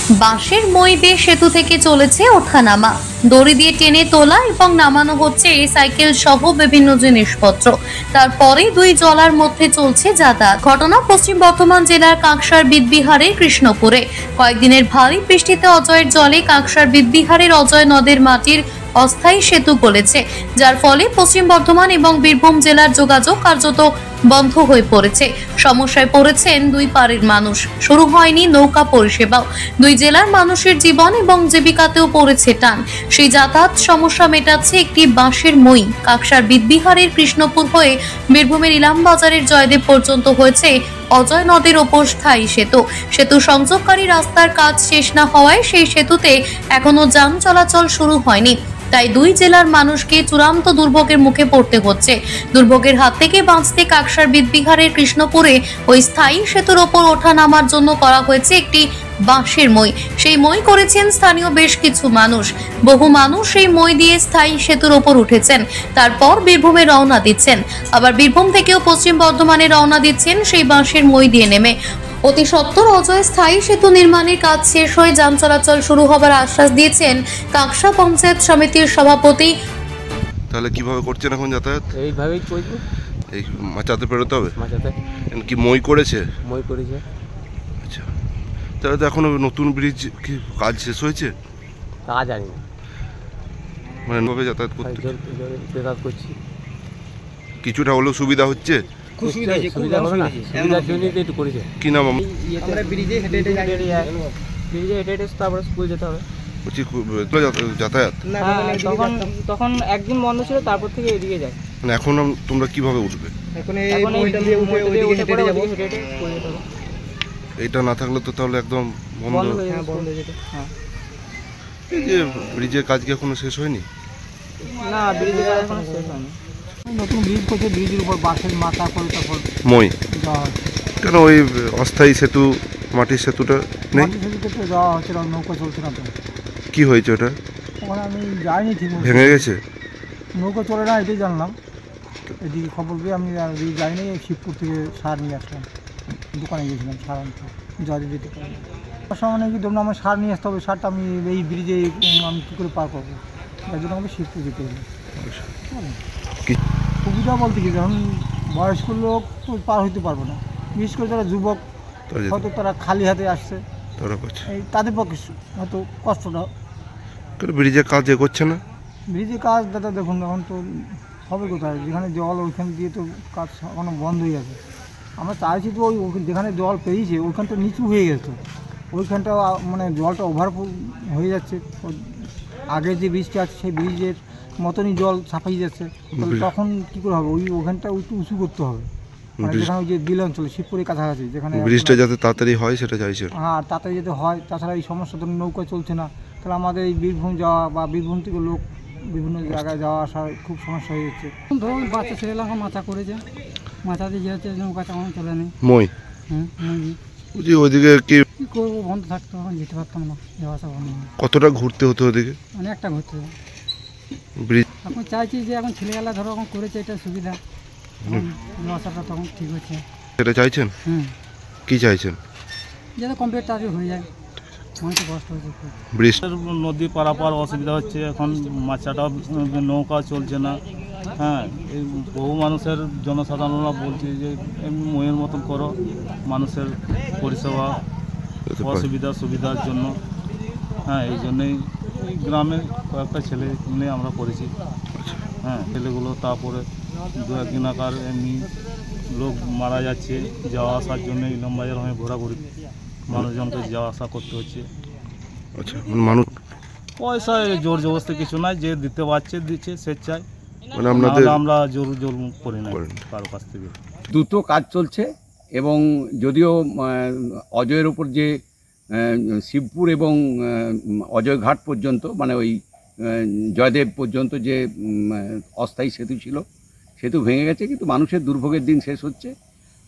বাঁশের মই দিয়ে সেতু থেকে চলেছে ওঠানামা, দড়ি দিয়ে টেনে তোলা এবং নামানো হচ্ছে এই সাইকেল সহ বিভিন্ন জিনিসপত্র। তারপরে দুই জলার মধ্যে চলছে যাতায়াত। ঘটনা পশ্চিম বর্ধমান জেলার কাঁকসার বিদবিহারের কৃষ্ণপুরে। কয়েকদিনের ভারী বৃষ্টিতে অজয়ের জলে কাঁকসার বিদবিহারের অজয় নদের মাটির অস্থায়ী সেতু গলেছে, যার ফলে পশ্চিম বর্ধমান এবং বীরভূম জেলার যোগাযোগ কার্যত বন্ধ হয়ে পড়েছে। সমস্যায় পড়েছেন দুই পাড়ের মানুষ। শুরু হয়নি নৌকা পরিষেবাও। দুই জেলার মানুষের জীবন এবং জীবিকাতেও পড়েছে টান। সেই যাতায়াত সমস্যা মেটাচ্ছে একটি বাঁশের মই। কাঁকসার বিদবিহারের কৃষ্ণপুর হয়ে বীরভূমের ইলামবাজারের জয়দেব পর্যন্ত হয়েছে অজয় নদের ওপর স্থায়ী সেতু। সেতু সংযোগকারী রাস্তার কাজ শেষ না হওয়ায় সেই সেতুতে এখনো যান চলাচল শুরু হয়নি। তাই দুই জেলার মানুষকে চূড়ান্ত দুর্ভোগের মুখে পড়তে হচ্ছে। দুর্ভোগের হাত থেকে বাঁচতে কাঁকসার বিদবিহারের কৃষ্ণপুরে ওই স্থায়ী সেতুর ওপর ওঠা নামার জন্য করা হয়েছে একটি বাঁশের মই। সেই মই করেছেন স্থানীয় বেশ কিছু মানুষ। বহু মানুষ সেই মই দিয়ে স্থায়ী সেতুর ওপর উঠেছেন, তারপর বীরভূমে রওনা দিচ্ছেন। আবার বীরভূম থেকেও পশ্চিম বর্ধমানে রওনা দিচ্ছেন সেই বাঁশের মই দিয়ে নেমে। অতি সত্বর অজয় স্থায়ী সেতু নির্মাণের কাজ শেষ হয়ে যান চলাচল শুরু হবার আশ্বাস দিয়েছেন কাঁকসা পঞ্চায়েত সমিতির সভাপতি। তাহলে কিভাবে করছেন এখন যাতায়াত? এইভাবেই চলছে। এই মাচাতে পেরোতে হবে? মাচাতে কি মই করেছে? মই করেছে। আচ্ছা, তাহলে তো এখনো নতুন ব্রিজ কি কাজ শেষ হয়েছে? তা জানি না, মানে ভাবে যাতায়াত করতে যাতায়াত করছি। কিছুটা হলেও সুবিধা হচ্ছে? সুবিধা হবে না, সুবিধার জন্যই তো একটু করেছে। কি নাম? আমরা ব্রিজে হেঁটে হেঁটে যাই, ব্রিজে হেঁটে হেঁটে তারপরে স্কুল যেতে হবে। বলছি যাতায়াত তখন একদিন বন্ধ ছিল, তারপর থেকে এদিকে যাই। মানে এখন তোমরা কিভাবে উঠবে? এটা না থাকলে তো তাহলে একদম বন্ধ হয়ে যেত। এই যে ব্রিজের কাজ কি এখনো শেষ হয়নি? না, ব্রিজের কাজ এখনো শেষ হয়নি। নতুন ব্রিজ করছে, ব্রিজের উপর বাঁশের মাথা করে তারপর মই কেন ওই অস্থায়ী সেতু মাটির সেতুটা নেই? সেতুতে যাওয়া হচ্ছে না, নৌকা চলছে না। তো কি হয়েছে ওটা? ওখানে আমি যাইনি, ঠিক ভেঙে গেছে? নৌকা চলে না এটাই জানলাম। এদিকে খবর পেয়ে আমি যাইনি, শিবপুর থেকে সার নিয়ে আসলাম। দোকানে গিয়েছিলাম সার আনতে, জলে যেতে পারি। তার সঙ্গে নাকি ধরুন আমার সার নিয়ে আসতে হবে, সারটা আমি এই ব্রিজে আমি কী করে পার করবো, তার জন্য আমাকে শিবপুর যেতে হবে। সুবিধা বলতে কি, যখন বয়স্ক লোক তো পার হইতে পারবো না, বিশেষ করে যারা যুবক হয়তো তারা খালি হাতে আসছে, এই তাদের পক্ষে হয়তো কষ্টটা। ব্রিজের কাজ করছে না? ব্রিজের কাজ দাদা দেখুন এখন তো হবে কোথায়, যেখানে জল ওইখান দিয়ে তো কাজ এখনো বন্ধ হয়ে আছে। আমরা চাইছি তো ওই যেখানে জল পেয়েছে ওইখানটা নিচু হয়ে গেছে, ওইখানটা মানে জলটা ওভারফুল হয়ে যাচ্ছে। আগে যে ব্রিজটা আছে সেই ব্রিজের মতনই জল ছাপাই যাচ্ছে, তখন কী করে হবে? ওখানটা একটু উঁচু করতে হবে, মানে যেখানে ওই যে বিল অঞ্চল শিবপুরের কাছাকাছি, যেখানে ব্রিজটা যাতে তাড়াতাড়ি হয় সেটা চাইছে। হ্যাঁ, তাড়াতাড়ি যাতে হয়। তাছাড়া এই সমস্যা ধরুন নৌকা চলছে না, তাহলে আমাদের এই বীরভূম যাওয়া বা বীরভূম থেকে লোক বিভিন্ন জায়গায় যাওয়া আসা খুব সমস্যা হয়ে যাচ্ছে। ধরুন বাচ্চা ছেলেরা এখন মাচা করেছে, মাচা দিয়ে যাচ্ছে, নৌকা চালানো চলে নেই। মই ওইদিকে কি করবো, বন্ধ থাকতো, এখন যেতে পারতাম না, যাওয়া আসা বন্ধ। কতটা ঘুরতে হতো ওদিকে? অনেকটা ঘুরতে হবে। ব্রিজ এখন চাইছি যে এখন ছেলেবেলা ধরো এখন করেছে, এটা সুবিধা, আসাটা তখন ঠিক হচ্ছে। সেটা চাইছেন? কি চাইছেন? যাতে কমপ্লিট তাড়াতাড়ি হয়ে যায়, অনেক কষ্ট হচ্ছে। ব্রিজ নদী পারাপার অসুবিধা হচ্ছে, এখন মাছাটাও নৌকা চলছে না। হ্যাঁ, এই বহু মানুষের জনসাধারণরা বলছে যে এমনি মইয়ের মতন করো, মানুষের পরিষেবা অসুবিধা সুবিধার জন্য। হ্যাঁ, এই জন্যই এই গ্রামে কয়েকটা ছেলে নিয়ে আমরা করেছি। হ্যাঁ, ছেলেগুলো তারপরে দু একদিন আকার এমনি লোক মারা যাচ্ছে, যাওয়া আসার জন্য ইলামবাজার হয়ে ঘোরাঘুরি মানুষজনকে যাওয়া আসা করতে হচ্ছে। আচ্ছা, মানুষ পয়সা জোর জবরদস্তি কিছু নাই, যে দিতে পারছে দিচ্ছে, স্বেচ্ছায়। মানে আমরা জোর করি না কারো কাছ থেকে। দ্রুত কাজ চলছে, এবং যদিও অজয়ের ওপর যে শিবপুর এবং অজয় ঘাট পর্যন্ত, মানে ওই জয়দেব পর্যন্ত যে অস্থায়ী সেতু ছিল, সেতু ভেঙে গেছে, কিন্তু মানুষের দুর্ভোগের দিন শেষ হচ্ছে।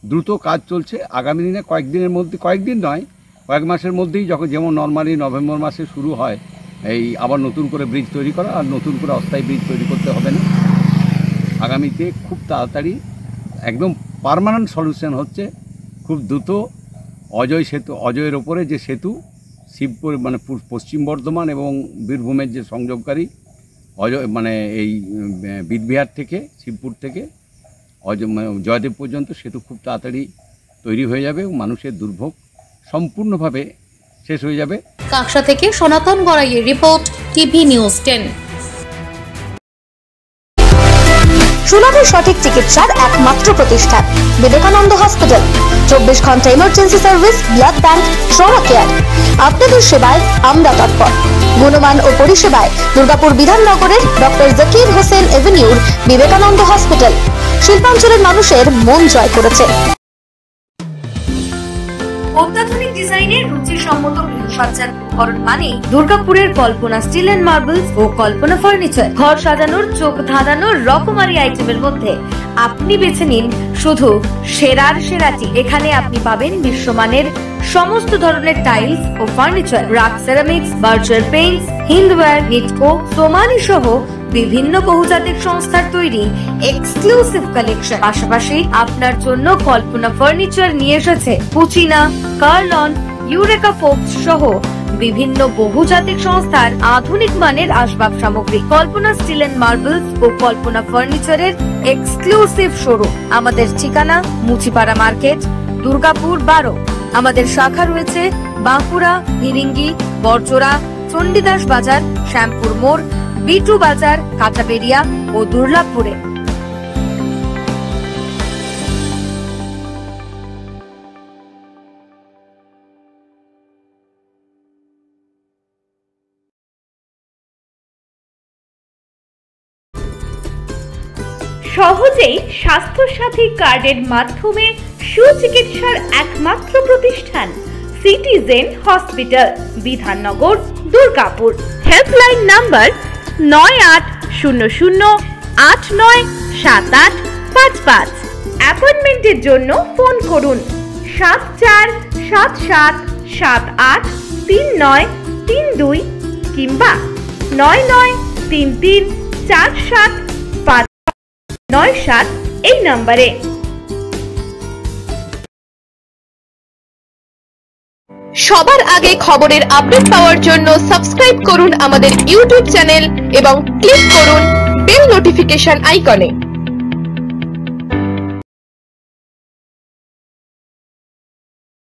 দ্রুত কাজ চলছে। আগামী দিনে কয়েকদিনের মধ্যে, কয়েকদিন নয়, কয়েক মাসের মধ্যেই, যখন যেমন নর্মালি নভেম্বর মাসে শুরু হয় এই আবার নতুন করে ব্রিজ তৈরি করা, আর নতুন করে অস্থায়ী ব্রিজ তৈরি করতে হবে না। আগামীতে খুব তাড়াতাড়ি একদম পার্মানেন্ট সলিউশন হচ্ছে। খুব দ্রুত অজয় সেতু, অজয়ের ওপরে যে সেতু, শিবপুর মানে পশ্চিম বর্ধমান এবং বীরভূমের যে সংযোগকারী মানে এই বীরবিহার থেকে শিবপুর থেকে জয়দেব পর্যন্ত সেতু খুব তাড়াতাড়ি তৈরি হয়ে যাবে এবং মানুষের দুর্ভোগ সম্পূর্ণভাবে শেষ হয়ে যাবে। কাকসা থেকে সনাতন গড়াইয়ের রিপোর্ট, টিভি নিউজ 10। সুলভের সঠিক চিকিৎসার একমাত্র প্রতিষ্ঠান বিবেকানন্দ হসপিটাল। 24 ঘন্টা emergency service, blood bank, trauma care. আপনাদের সেবায় আমরা তৎপর। গুণমান ও পরিষেবায় দুর্গাপুর বিধাননগরের ডক্টর জাকির হোসেন এভিনিউর বিবেকানন্দ হসপিটাল শিল্পাঞ্চলের মানুষের মন জয় করেছে। অত্যাধুনিক ডিজাইনের রুচিসম্মত গৃহসজ্জার উপকরণ মানে দুর্গাপুরের কল্পনা স্টিল এন্ড মার্বেলস ও কল্পনা ফার্নিচার। ঘর সাজানোর, চোখ ধাঁধানোর রকমারি আইটেমের মধ্যে আপনি বেছে নিন শুধু সেরার সেরাটি। এখানে আপনি পাবেন বিশ্বমানের সমস্ত ধরনের টাইলস ও furniture, RAK ceramics, Berger paints, Hindware, Nitco, Somany সহ বিভিন্ন বহুজাতিক সংস্থার তৈরি এক্সক্লুসিভ কালেকশন। পাশাপাশি আপনার জন্য কল্পনা ফার্নিচার নিয়ে এসেছে পুচিনা, কার্লন, ইউরেকা ফোকস সহ বিভিন্ন বহুজাতিক সংস্থার আধুনিক মানের আসবাব সামগ্রী। কল্পনা স্টিল এন্ড মার্বেলস ও কল্পনা ফার্নিচারের এক্সক্লুসিভ শোরুম। আমাদের ঠিকানা মুচিপাড়া মার্কেট, দুর্গাপুর 12। আমাদের শাখা রয়েছে বাঁকুড়া, ফিরিঙ্গি, বড়জোড়া, চণ্ডীদাস বাজার, শ্যামপুর মোড়, বিটু বাজার, কাঁচাবেড়িয়া ও দুর্লাভপুরে। সহজেই স্বাস্থ্যসাথী কার্ডের মাধ্যমে সুচিকিৎসার একমাত্র প্রতিষ্ঠান citizen hospital, Bidhannagar, Durgapur. Helpline number 9800897855। অ্যাপয়েন্টমেন্টের জন্য ফোন করুন 7477783932 কিংবা 99334759 এই নম্বরে। সবার আগে খবরের আপডেট পাওয়ার জন্য সাবস্ক্রাইব করুন আমাদের ইউটিউব চ্যানেল এবং ক্লিক করুন বেল নোটিফিকেশন আইকনে।